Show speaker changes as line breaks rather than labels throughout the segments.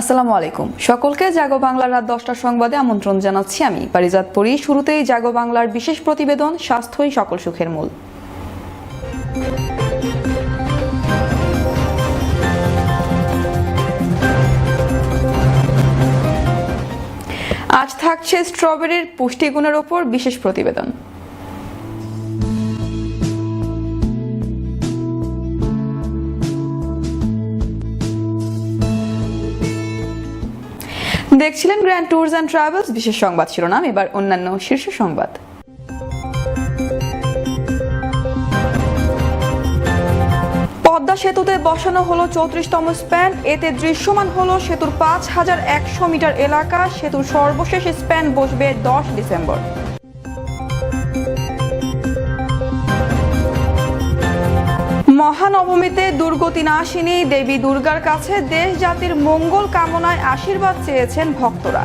আসসালামু আলাইকুম সকলকে জাগো বাংলার রাত 10টার সংবাদে আমন্ত্রণ জানাচ্ছি আমি পারিজাত পরি। শুরুতেই জাগো বাংলার বিশেষ প্রতিবেদন স্বাস্থ্যই সকল সুখের মূল। আজ থাকছে স্ট্রবেরির পুষ্টিগুণের উপর বিশেষ প্রতিবেদন। দেখছিলেন গ্র্যান্ড ট্যুরস অ্যান্ড ট্রাভেলস বিশেষ সংবাদ শিরোনাম। এবার অন্যান্য শীর্ষ সংবাদ। পদ্মা সেতুতে বসানো হলো 34তম স্প্যান, এতে দৃশ্যমান হলো সেতুর 5100 মিটার এলাকা। সেতুর সর্বশেষ স্প্যান বসবে 10 ডিসেম্বর। মহানবমীতে দুর্গতি নাশিনী দেবী দুর্গার কাছে দেশ জাতির মঙ্গল কামনায় আশীর্বাদ চেয়েছেন ভক্তরা।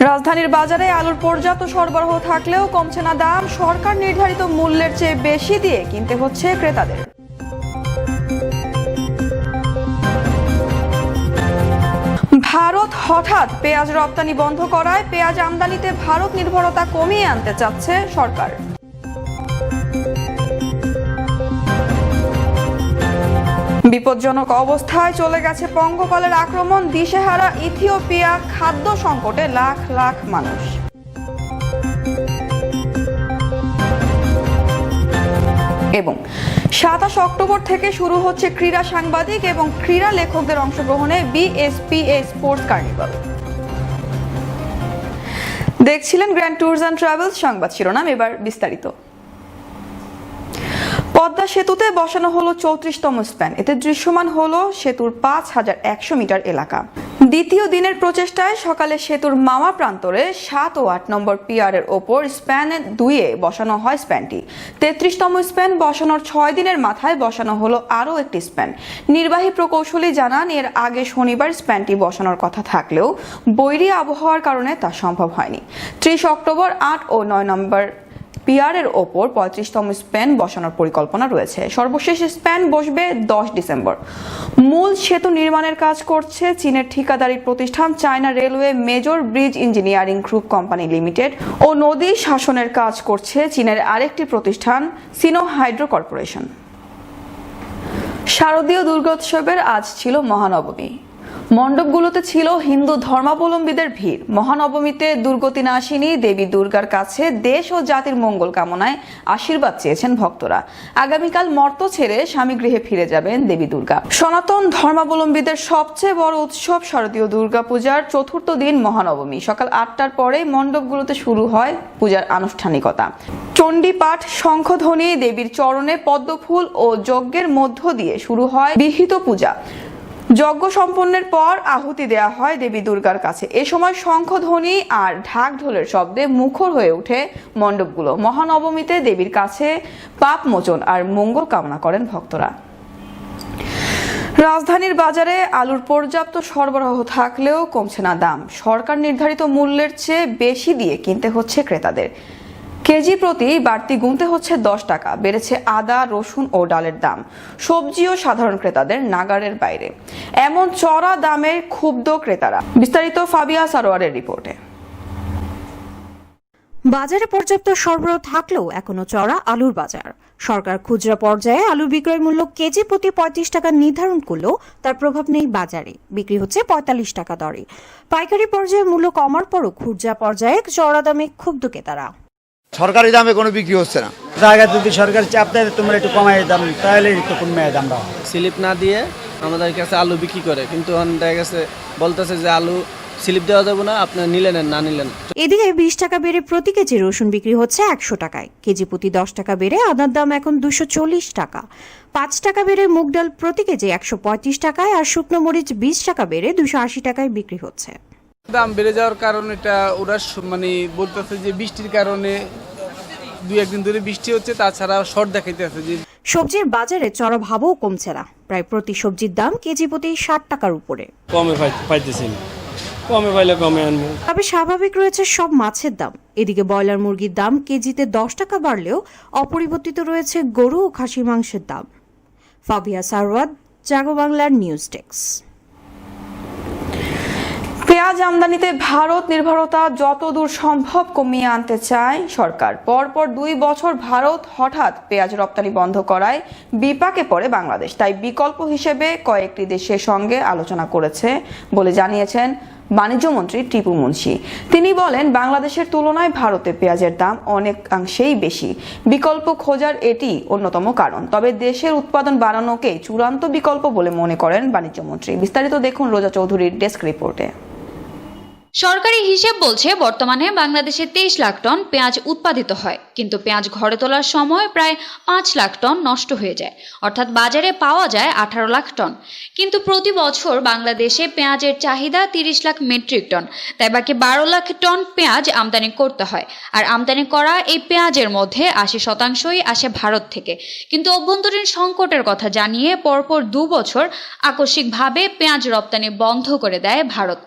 রাজধানীর বাজারে আলুর পর্যাপ্ত সরবরাহ থাকলেও কমছে না দাম। সরকার নির্ধারিত মূল্যের চেয়ে বেশি দিয়ে কিনতে হচ্ছে ক্রেতাদের। ভারত হঠাৎ পেঁয়াজ রপ্তানি বন্ধ করায় পেঁয়াজ আমদানিতে ভারত নির্ভরতা কমিয়ে আনতে চাচ্ছে সরকার। বিপজ্জনক অবস্থায় চলে গেছে পঙ্গপালের আক্রমণ, দিশেহারা ইথিওপিয়া, খাদ্য সংকটে লাখ লাখ মানুষ। এবং 27 অক্টোবর থেকে শুরু হচ্ছে ক্রীড়া সাংবাদিক এবং ক্রীড়া লেখকদের অংশগ্রহণে বিএসপিএ স্পোর্টস কার্নিভাল। দেখছিলেন গ্র্যান্ড ট্যুরস অ্যান্ড ট্রাভেলস সংবাদ শিরোনাম, এবার বিস্তারিত। পদ্মা সেতুতে বসানো হলো 34তম স্প্যান, এতে দৃশ্যমান হলো সেতুর 5100 মিটার এলাকা। দ্বিতীয় দিনের প্রচেষ্টায় সকালে সেতুর মামা প্রান্তরে 7 ও 8 নম্বর পিয়ারের ওপর স্প্যান 2-এ বসানো হয় স্প্যানটি। 33তম স্প্যান বসানোর 6 দিনের মাথায় বসানো হলো আরও একটি স্প্যান। নির্বাহী প্রকৌশলী জানান, এর আগে শনিবার স্প্যানটি বসানোর কথা থাকলেও বৈরী আবহাওয়ার কারণে তা সম্ভব হয়নি। 30 অক্টোবর 8 ও 9 নম্বর পিয়ারের ওপর 35তম স্প্যান বসানোর পরিকল্পনা রয়েছে। সর্বশেষ স্প্যান বসবে 10 ডিসেম্বর। মূল সেতু নির্মাণের কাজ করছে চীনের ঠিকাদারি প্রতিষ্ঠান China Railway Major Bridge Engineering Group Company Limited ও নদী শাসনের কাজ করছে চীনের আরেকটি প্রতিষ্ঠান সিনো হাইড্রো কর্পোরেশন। শারদীয় দুর্গোৎসবের আজ ছিল মহানবমী। মণ্ডপগুলোতে ছিল হিন্দু ধর্মাবলম্বীদের ভিড়। মহানবমীতে দুর্গতি নাশিনী দেবী দুর্গার কাছে দেশ ও জাতির মঙ্গল কামনায় আশীর্বাদ চেয়েছেন ভক্তরা। আগামীকাল মর্ত ছেড়ে স্বামী গৃহে ফিরে যাবেন দেবী দুর্গা। সনাতন ধর্মাবলম্বীদের সবচেয়ে বড় উৎসব শারদীয় দুর্গাপূজার চতুর্থ দিন মহানবমী। সকাল 8টার পরে মণ্ডপগুলোতে শুরু হয় পূজার আনুষ্ঠানিকতা। চণ্ডী পাঠ, শঙ্খধ্বনি, দেবীর চরণে পদ্মফুল ও যজ্ঞের মধ্য দিয়ে শুরু হয় বিহিত পূজা। যজ্ঞ সম্পন্নের পর আহুতি দেয়া হয় দেবী দুর্গার কাছে। এ সময় শঙ্খধ্বনি আর ঢাক ঢোলের শব্দে মুখর হয়ে ওঠে মণ্ডপগুলো। মহানবমীতে দেবীর কাছে পাপ মোচন আর মঙ্গল কামনা করেন ভক্তরা। রাজধানীর বাজারে আলুর পর্যাপ্ত সরবরাহ থাকলেও কমছে না দাম। সরকার নির্ধারিত মূল্যের চেয়ে বেশি দিয়ে কিনতে হচ্ছে ক্রেতাদের। কেজি প্রতি বাড়তি গুনতে হচ্ছে 10 টাকা। বেড়েছে আদা, রসুন ও ডালের দাম। সবজিও সাধারণ ক্রেতাদের নাগারের বাইরে। এমন চড়া দামে ক্ষুব্ধ ক্রেতারা। বিস্তারিত ফাবিয়া সারোয়ারের রিপোর্টে।
বাজারে পর্যাপ্ত সরবরাহ থাকলেও এখনো চড়া আলুর বাজার। সরকার খুচরা পর্যায়ে আলুর বিক্রয় মূল্য কেজি প্রতি 35 টাকা নির্ধারণ করলেও তার প্রভাব নেই বাজারে। বিক্রি হচ্ছে 45 টাকা দরে। পাইকারি পর্যায়ে মূল্য কমার পরও খুচরা পর্যায়ে চড়া দামে ক্ষুব্ধ ক্রেতারা।
সরকারি দামে কোনো বিক্রি হচ্ছে না।
জায়গা যদি সরকার চাপ দেয় তোমরা একটু কমাই দাম, তাহলে একটু কমে দামটা।
স্লিপ না দিয়ে আমাদের কাছে আলু বিক্রি করে, কিন্তু দেখা গেছে বলতেছে যে আলু স্লিপ দেওয়া যাবে না, আপনি নিলেন না নিলেন।
এদিকে 20 টাকা বেড়ে প্রতি কেজি রসুন বিক্রি হচ্ছে 100 টাকায়। কেজি প্রতি 10 টাকা বেড়ে আদার দাম এখন 240 টাকা। 5 টাকা বেড়ে মুগ ডাল প্রতি কেজি 135 টাকায়, আর শুকনো মরিচ 20 টাকা বেড়ে 280 টাকায় বিক্রি হচ্ছে।
দাম বেড়ে যাওয়ার কারণ এটা ওরা বলতেছে যে বৃষ্টির কারণে 2-1 দিন ধরে বৃষ্টি হচ্ছে, তাছাড়া শর্ট দেখাইতেছে যে
সবজির বাজারে চড়া ভাবও কমছে না। প্রায় প্রতি সবজির দাম কেজি প্রতি 60 টাকার উপরে।
কমে পাইতেছি না। কমে পাইলে কমে আনবো।
তবে স্বাভাবিক রয়েছে সব মাছের দাম। এদিকে ব্রয়লার মুরগির দাম কেজিতে 10 টাকা বাড়লেও অপরিবর্তিত রয়েছে গরু ও খাসির মাংসের দাম। ফাবিয়া সারওয়াত, জাগো বাংলার নিউজ ডেস্ক।
পেঁয়াজ আমদানিতে ভারত নির্ভরতা যতদূর সম্ভব কমিয়ে আনতে চায় সরকার। পরপর 2 বছর ভারত হঠাৎ পেঁয়াজ রপ্তানি বন্ধ করায় বিপাকে পড়ে বাংলাদেশ। তাই বিকল্প হিসেবে কয়েকটি দেশের সঙ্গে আলোচনা করেছে বলে জানিয়েছেন বাণিজ্যমন্ত্রী টিপু মুনশি। তিনি বলেন, বাংলাদেশের তুলনায় ভারতে পেঁয়াজের দাম অনেকাংশেই বেশি। বিকল্প খোঁজার এটি অন্যতম কারণ। তবে দেশের উৎপাদন বাড়ানোকেই চূড়ান্ত বিকল্প বলে মনে করেন বাণিজ্যমন্ত্রী। বিস্তারিত দেখুন রোজা চৌধুরীর ডেস্ক রিপোর্টে।
সরকারি হিসেব বলছে বর্তমানে বাংলাদেশে 23 লাখ টন পেঁয়াজ উৎপাদিত হয়, কিন্তু পেঁয়াজ ঘরে তোলার সময় প্রায় 5 লাখ টন নষ্ট হয়ে যায়, অর্থাৎ বাজারে পাওয়া যায় 18 লাখ টন। কিন্তু প্রতি বছর বাংলাদেশে পেঁয়াজের চাহিদা 30 লাখ মেট্রিক টন, তাই বাকি 12 লাখ টন পেঁয়াজ আমদানি করতে হয়। আর আমদানি করা এই পেঁয়াজের মধ্যে 80% আসে ভারত থেকে। কিন্তু অভ্যন্তরীণ সংকটের কথা জানিয়ে পরপর 2 বছর আকস্মিকভাবে পেঁয়াজ রপ্তানি বন্ধ করে দেয় ভারত।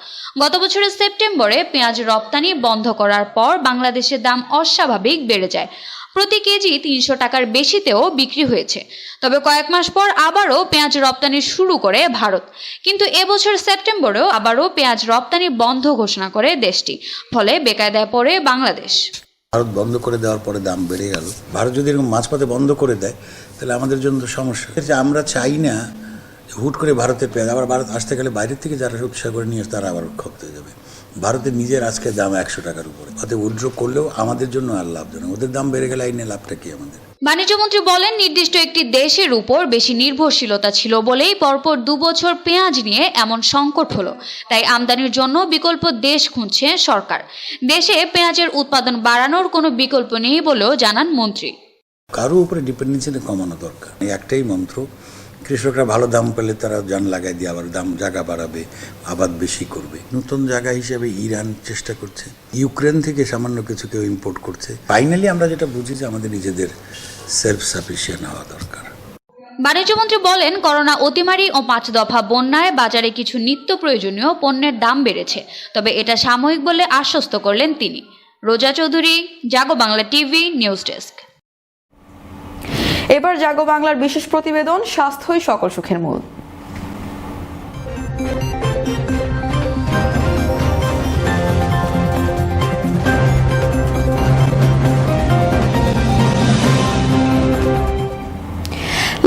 গত বছরের সেপ্টেম্বরে পেঁয়াজ রপ্তানি বন্ধ করার পর বাংলাদেশের দাম অস্বাভাবিক বেড়ে যায়। প্রতি কেজি 300 টাকার বেশিতেও বিক্রি হয়েছে। তবে কয়েক মাস পর আবারও পেঁয়াজ রপ্তানি শুরু করে ভারত। কিন্তু এবছর সেপ্টেম্বরেও আবারও পেঁয়াজ রপ্তানি বন্ধ ঘোষণা করে দেশটি। ফলে বেকায়দায় পড়ে বাংলাদেশ।
ভারত বন্ধ করে দেওয়ার পরে দাম বেড়ে গেল। ভারত যদি এরকম মাঝপথে বন্ধ করে দেয় তাহলে আমাদের জন্য সমস্যা। আমরা চাই না হুট করে ভারতের পেঁয়াজ আবার ভারত আসতে গেলে বাইরের থেকে যারা উৎসাহ করে নিয়ে আসে তারা আবার ক্ষপ্ত হয়ে যাবে। ভারতের নিজের আজকে দাম 100 টাকার উপরে, অতএব উইথড্র করলেও আমাদের জন্য আর লাভজনক। ওদের দাম বেড়ে গেলে আইনে লাভটা কি আমাদের?
বাণিজ্যমন্ত্রী বলেন, নির্দিষ্ট একটি দেশের উপর বেশি নির্ভরশীলতা ছিল বলেই পরপর 2 বছর পেঁয়াজ নিয়ে এমন সংকট হলো। তাই আমদানির জন্য বিকল্প দেশ খুঁজছে সরকার। দেশে পেঁয়াজের উৎপাদন বাড়ানোর কোনো বিকল্প নেই বলেও জানান মন্ত্রী।
কারো উপরে ডিপেন্ডেন্সিটা কমানো দরকার। একটাই মন্ত্র, কৃষকরা ভালো দাম পেলে তারা জান লাগাই দিয়ে আবার দাম জায়গা বাড়াবে, আবাদ বেশি করবে। নতুন জায়গা হিসেবে ইরান চেষ্টা করছে, ইউক্রেন থেকে সামান্য কিছু কেউ ইম্পোর্ট করছে। ফাইনালি আমরা যেটা বুঝি যে আমাদের নিজেদের সেলফ সাফিসিয়েন্ট হওয়া দরকার।
বাণিজ্যমন্ত্রী বলেন, করোনা অতিমারি ও 5 দফা বন্যায় বাজারে কিছু নিত্য প্রয়োজনীয় পণ্যের দাম বেড়েছে, তবে এটা সাময়িক বলে আশ্বস্ত করলেন তিনি। রোজা চৌধুরী, জাগো বাংলা টিভি, নিউজ ডেস্ক।
এবার জাগো বাংলার বিশেষ প্রতিবেদন, স্বাস্থ্যই সকল সুখের মূল।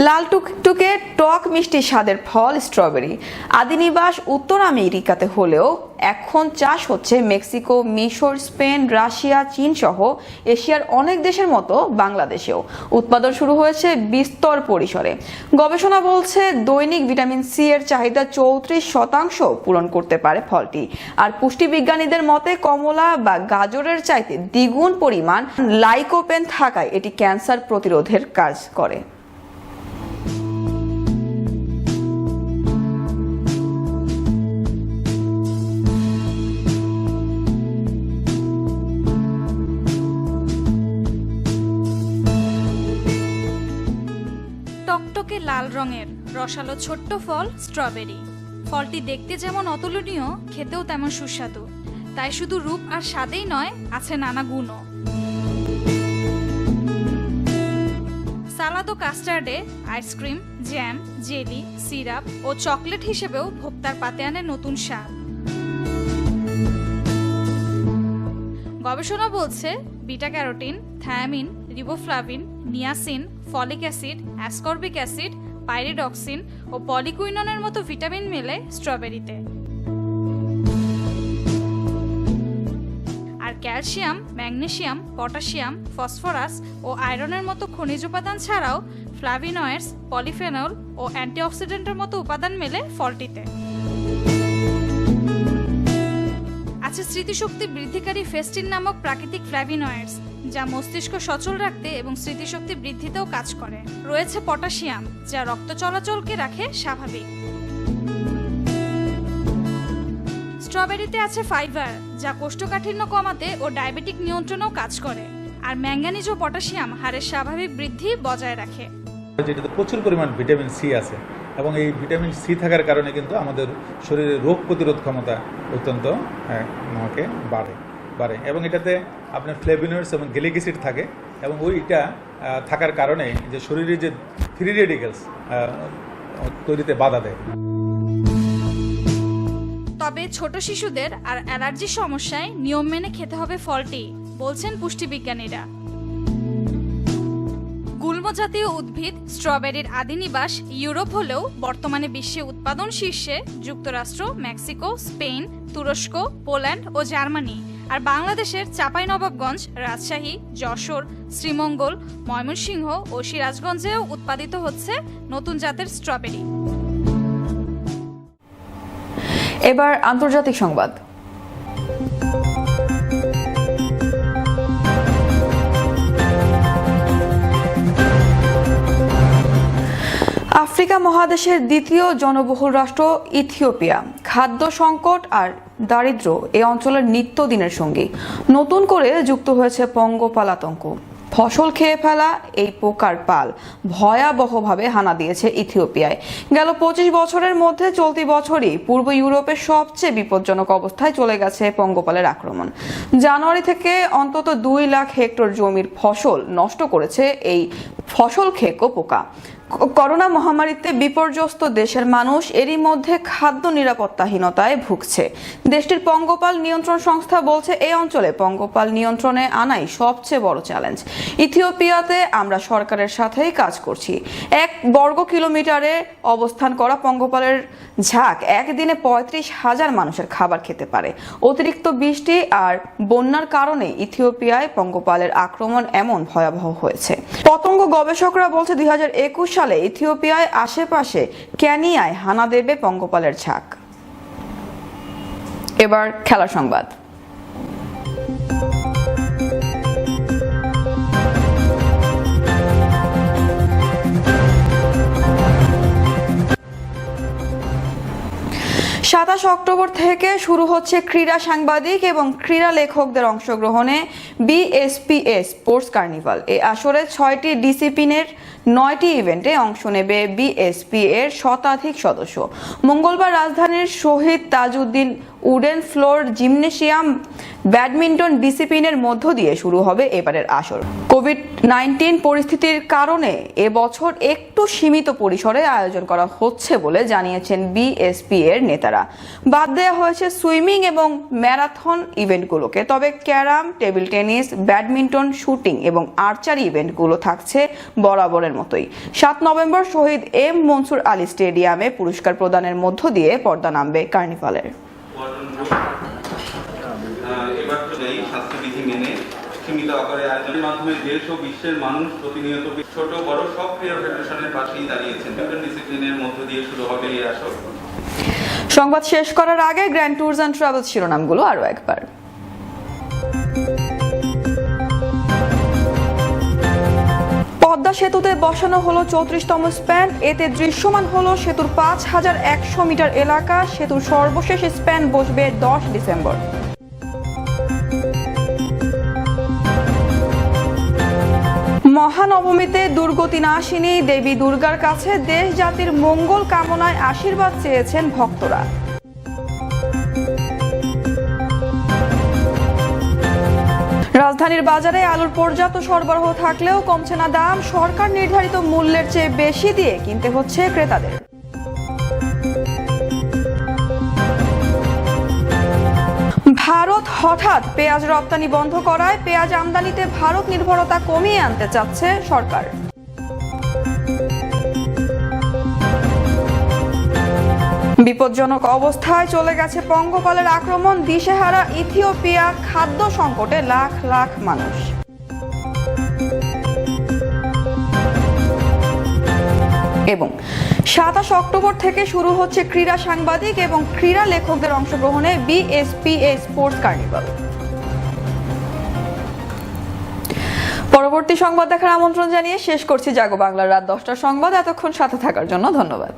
লাল টুকটুকে টক মিষ্টি স্বাদের ফল স্ট্রবেরি। আদিনিবাস উত্তর আমেরিকাতে হলেও এখন চাষ হচ্ছে মেক্সিকো, মিশর, স্পেন, রাশিয়া, চীন সহ এশিয়ার অনেক দেশের মতো বাংলাদেশেও উৎপাদন শুরু হয়েছে বিস্তর পরিসরে। গবেষণা বলছে দৈনিক ভিটামিন সি এর চাহিদা 34% পূরণ করতে পারে ফলটি। আর পুষ্টিবিজ্ঞানীদের মতে কমলা বা গাজরের চাইতে দ্বিগুণ পরিমাণ লাইকোপেন থাকায় এটি ক্যান্সার প্রতিরোধের কাজ করে।
টকটকে লাল রঙের রসালো ছোট্ট ফল স্ট্রবেরি। ফলটি দেখতে যেমন অতুলনীয়, খেতেও তেমন সুস্বাদু। তাই শুধু রূপ আর স্বাদেই নয়, আছে নানা গুণও। সালাদ ও কাস্টার্ডে আইসক্রিম, জ্যাম, জেলি, সিরাপ ও চকলেট হিসেবেও ভোক্তার পাতে আনে নতুন স্বাদ। গবেষণা বলছে beta carotene, thiamine, riboflavin, niacin, folic acid, ascorbic acid, pyridoxine ও পলিকুইননের মতো ভিটামিন মেলে স্ট্রবেরিতে। আর ক্যালসিয়াম, ম্যাগনেসিয়াম, পটাশিয়াম, ফসফরাস ও আয়রনের মতো খনিজ উপাদান ছাড়াও ফ্লাভিনয়েডস, পলিফেনল ও অ্যান্টিঅক্সিডেন্টের মতো উপাদান মেলে ফলটিতে। আছে স্মৃতিশক্তি বৃদ্ধিকারী ফেস্টিন নামক প্রাকৃতিক ফ্ল্যাভিনয়েডস, যা মস্তিষ্ক সচল রাখতে এবং স্মৃতিশক্তি বৃদ্ধিতেও কাজ করে। রয়েছে পটাশিয়াম, যা রক্ত চলাচলকে রাখে স্বাভাবিক। স্ট্রবেরিতে আছে ফাইবার, যা কোষ্ঠকাঠিন্য কমাতে ও ডায়াবেটিক নিয়ন্ত্রণেও কাজ করে। আর ম্যাঙ্গানিজ ও পটাশিয়াম হাড়ের স্বাভাবিক বৃদ্ধি বজায় রাখে।
যেটাতে প্রচুর পরিমাণ ভিটামিন সি আছে এবং এই ভিটামিন সি থাকার কারণে কিন্তু আমাদের শরীরের রোগ প্রতিরোধ ক্ষমতা অত্যন্ত আমাকে বাড়ে এবং এটাতে আপনার ফ্লেভিনয়েডস এবং গ্যালিক অ্যাসিড থাকে এবং ওইটা থাকার কারণে যে শরীরে যে ফ্রি রেডিকেলস তৈরিতে বাধা দেয়।
তবে ছোট শিশুদের আর অ্যালার্জির সমস্যায় নিয়ম মেনে খেতে হবে ফলটি, বলছেন পুষ্টিবিজ্ঞানীরা। গুল্ম জাতীয় উদ্ভিদ স্ট্রবেরির আদি নিবাস ইউরোপ হলেও বর্তমানে বিশ্বে উৎপাদন শীর্ষে যুক্তরাষ্ট্র, মেক্সিকো, স্পেন, তুরস্ক, পোল্যান্ড ও জার্মানি। আর বাংলাদেশের চাঁপাইনবাবগঞ্জ, রাজশাহী, যশোর, শ্রীমঙ্গল, ময়মনসিংহ ও সিরাজগঞ্জেও উৎপাদিত হচ্ছে নতুন জাতের স্ট্রবেরি।
এবার আন্তর্জাতিক সংবাদ। আফ্রিকা মহাদেশের দ্বিতীয় জনবহুল রাষ্ট্র ইথিওপিয়া খাদ্য সংকট আর দারিদ্র্য এই অঞ্চলের নিত্যদিনের সঙ্গী। নতুন করে যুক্ত হয়েছে পঙ্গপাল আতঙ্ক। ফসল খেয়ে ফেলা এই পোকার পাল ভয়াবহভাবে হানা দিয়েছে ইথিওপিয়ায়। গেল 25 বছরের মধ্যে চলতি বছরই পূর্ব ইউরোপের সবচেয়ে বিপজ্জনক অবস্থায় চলে গেছে পঙ্গপালের আক্রমণ। জানুয়ারি থেকে অন্তত 2 লাখ হেক্টর জমির ফসল নষ্ট করেছে এই ফসল খেকো পোকা। করোনা মহামারীতে বিপর্যস্ত দেশের মানুষ এরই মধ্যে খাদ্য নিরাপত্তাহীনতায় ভুগছে। দেশটির পঙ্গপাল নিয়ন্ত্রণ সংস্থা বলছে এই অঞ্চলে পঙ্গপাল নিয়ন্ত্রণে আনাই সবচেয়ে বড় চ্যালেঞ্জ। ইথিওপিয়াতে আমরা সরকারের সাথেই কাজ করছি। 1 বর্গ কিলোমিটারে অবস্থান করা পঙ্গপালের ঝাঁক একদিনে 35,000 মানুষের খাবার খেতে পারে। অতিরিক্ত বৃষ্টি আর বন্যার কারণে ইথিওপিয়ায় পঙ্গপালের আক্রমণ এমন ভয়াবহ হয়েছে। পতঙ্গ গবেষকরা বলছে 2021 সালে ইথিওপিয়ায় আশেপাশে কেনিয়ায় হানা দেবে পঙ্গপালের ঝাঁক। এবার খেলার সংবাদ। সাতাশ অক্টোবর থেকে শুরু হচ্ছে ক্রীড়া সাংবাদিক এবং ক্রীড়া লেখকদের অংশগ্রহণে বিএসপিএস স্পোর্টস কার্নিভাল। এই আসরে 6টি ডিসিপ্লিনের 9টি ইভেন্টে অংশ নেবে বিএসপি এর শতাধিক সদস্য। মঙ্গলবার রাজধানীর Shaheed Tajuddin wooden floor gymnasium badminton ডিসিপ্লিনের মধ্য দিয়ে শুরু হবে এবারের আসর। কোভিড-19 পরিস্থিতির কারণে এবছর একটু সীমিত পরিসরে আয়োজন করা হচ্ছে বলে জানিয়েছেন বিএসপি এর নেতারা। বাদ দেওয়া হয়েছে সুইমিং এবং ম্যারাথন ইভেন্টগুলোকে। তবে carrom, table tennis, badminton, shooting এবং আর্চারি ইভেন্টগুলো থাকছে বরাবরের মতোই। 7 নভেম্বর শহীদ এম মনসুর আলী স্টেডিয়ামে পুরস্কার প্রদানের মধ্য দিয়ে পর্দা নামবে কার্নিভালের।
এবার থেকেই স্বাস্থ্যবিধি মেনে সীমিত আকারে আয়োজনের মাধ্যমে দেশ ও বিশ্বের মানুষ প্রতিনিয়ত ছোট বড় সব ক্রীড়া ফেডারেশনের পাশেই দাঁড়িয়েছেন। বিভিন্ন ডিসিপ্লিনের মধ্য দিয়ে শুরু হবে এই আসর।
সংবাদ শেষ করার আগে গ্র্যান্ড ট্যুরস অ্যান্ড ট্রাভেলস শিরোনামগুলো আরো একবার। পদ্মা সেতুতে বসানো হলো 34তম স্প্যান। এতে দৃশ্যমান হলো সেতুর 5100 মিটার এলাকা। সেতুর সর্বশেষ স্প্যান বসবে 10 ডিসেম্বর। মহানবমীতে দুর্গতি নাশিনী দেবী দুর্গার কাছে দেশ জাতির মঙ্গল কামনায় আশীর্বাদ চেয়েছেন ভক্তরা। রাজধানীর বাজারে আলুর পর্যাপ্ত সরবরাহ থাকলেও কমছে না দাম। সরকার নির্ধারিত মূল্যের চেয়ে বেশি দিয়ে কিনতে হচ্ছে ক্রেতাদের। ভারত হঠাৎ পেঁয়াজ রপ্তানি বন্ধ করায় পেঁয়াজ আমদানিতে ভারত নির্ভরতা কমিয়ে আনতে চাচ্ছে সরকার। বিপজ্জনক অবস্থায় চলে গেছে পঙ্গপালের আক্রমণ। দিশেহারা ইথিওপিয়া, খাদ্য সংকটে লাখ লাখ মানুষ। এবং 27 অক্টোবর থেকে শুরু হচ্ছে ক্রীড়া সাংবাদিক এবং ক্রীড়া লেখকদের অংশগ্রহণে বিএসপিএস স্পোর্টস কার্নিভাল। পরবর্তী সংবাদ দেখার আমন্ত্রণ জানিয়ে শেষ করছি জাগো বাংলার রাত 10টার সংবাদ। এতক্ষণ সাথে থাকার জন্য ধন্যবাদ।